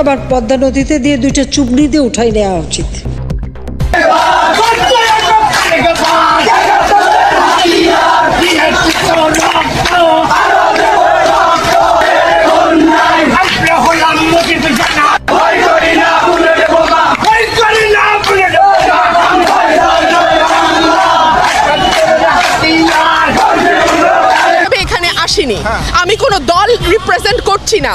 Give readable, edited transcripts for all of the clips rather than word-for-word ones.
আবার পদ্মা নদীতে দিয়ে দুইটা চুবড়ি দিয়ে উঠাই নেওয়া উচিত। আমি কোনো দল রিপ্রেজেন্ট করছি না।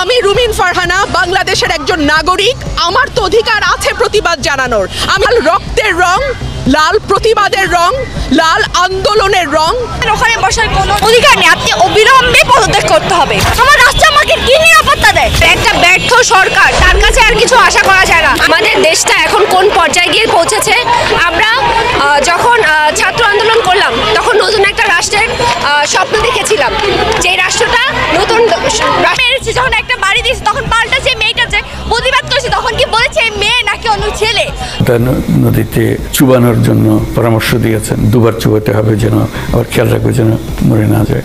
আমি রুমিন ফারহানা, বাংলাদেশের একজন নাগরিক। আমার তো অধিকার আছে প্রতিবাদ জানানোর। আমার রক্তের রং লাল, প্রতিবাদের রং লাল, আন্দোলনের রং। ওখানে বসার কোনো অধিকার নেই, আপনি অবিলম্বে পদত্যাগ করতে হবে। আমার রাষ্ট্র আমাকে কি নিরাপত্তা দেয়? একটা ব্যর্থ সরকার, তার কাছে আর কিছু আশা করা যায় না। আমাদের দেশটা এখন কোন পর্যায়ে গিয়ে পৌঁছেছে? আমরা যখন ছাত্র আন্দোলন করলাম তখন নতুন একটা রাষ্ট্রের স্বপ্ন দেখেছিলাম, যে রাষ্ট্রটা নতুন পেরেছি। যখন একটা বাড়ি দিয়েছি তখন পাল্টা যে মেয়েটা যে প্রতিবাদ করেছে তখন কি বলেছে মেয়ে নাকি অন্য ছেলে? নদীতে চুবানোর জন্য পরামর্শ দিয়েছেন, দুবার চুবাতে হবে, যেন আবার খেয়াল রাখবে যেন মরে না যায়।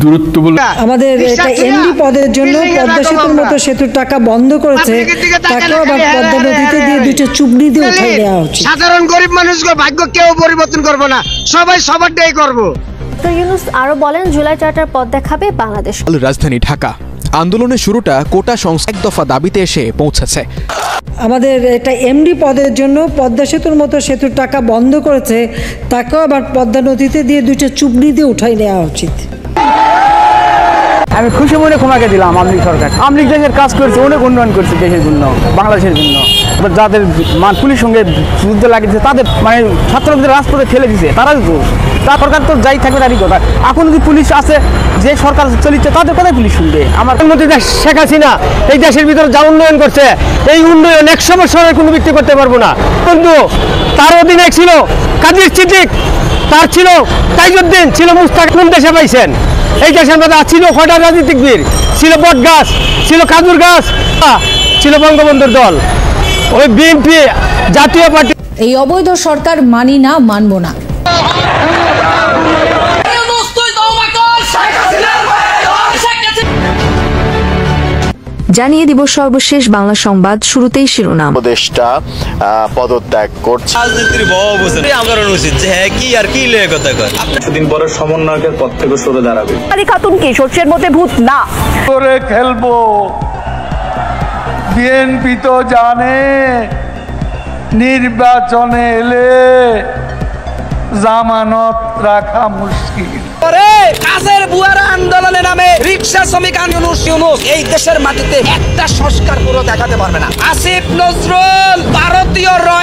দূরত্ব বলে আমাদের এটা এমডি পদের জন্য পদ্মা সেতুর মতো সেতুর টাকা বন্ধ করেছে, তাকেও আবার পদ্মা নদীতে দিয়ে দুইটা চুবড়ি দিয়ে উঠাই নেওয়া উচিত। সাধারণ গরিব মানুষগুলো ভাগ্য কেউ পরিবর্তন করবো না, সবাই সবারটাই করবো। ইউনূস আরো বলেন, জুলাই চার্টার পথ দেখাবে বাংলাদেশ। রাজধানী ঢাকা আন্দোলনের শুরুটা কোটা সংস্কার এক দফা দাবিতে এসে পৌঁছেছে। আমাদের এটা এমডি পদের জন্য পদ্মা সেতুর মতো সেতুর টাকা বন্ধ করেছে, তাকেও আবার পদ্মা নদীতে দিয়ে দুইটা চুবড়ি দিয়ে উঠাই নেওয়া উচিত। আমি খুশি মনে ক্ষমাকে দিলাম আমলিগ সরকার। আমলিগ দেশের কাজ করেছে, অনেক উন্নয়ন করছে দেশের জন্য, বাংলাদেশের জন্য। যাদের পুলিশ সঙ্গে যুদ্ধ লাগিয়েছে তাদের মানে ছাত্রদের রাজপথে ঠেলে দিছে, তারাই তো তা সরকার তো যাই থাকবে তারই কথা। এখন যদি পুলিশ আছে, যে সরকার চলিচ্ছে তাদের কথাই পুলিশ শুনবে। আমার প্রধানমন্ত্রী শেখ হাসিনা এই দেশের ভিতরে যা উন্নয়ন করছে, এই উন্নয়ন 100 বছরের কোনো ব্যক্তি করতে পারবো না। কিন্তু তার অধীনে ছিল কাদের সিদ্দিক, তার ছিল তাইজউদ্দিন, ছিল মুস্তাক। কোন দেশে পাইছেন? এই দেশের মধ্যে ছিল কয়টা রাজনৈতিক বীর, ছিল বট গাছ, ছিল খাজুর গাছ, ছিল বঙ্গবন্ধুর দল, ওই বিএনপি জাতীয় পার্টি। এই অবৈধ সরকার মানি না, মানব না। জানিয়ে দিব সর্বশেষ বাংলা সংবাদ, শুরুতেই শিরোনাম। উপদেষ্টা পদত্যাগ করছে। রাজনীতির বড় বুঝেন আমরার উচিত যে হ্যাঁ কি আর কি লয়ে কথা কয়। কিছুদিন পরে সমন্বয়কের পদ থেকে সরে দাঁড়াবে। আলী খাতুন কি সর্ষের মধ্যে ভূত না করে খেলবো? বিএনপি তো জানে নির্বাচনে এলে জামানত রাখা মুশকিল। কাজের বুয়ারা আন্দোলনে নামে রিকশা শ্রমিক ইউনূস এই দেশের মাটিতে একটা সংস্কার পুরো দেখাতে পারবে না। আসিফ নজরুল ভারতীয় রয়্যাল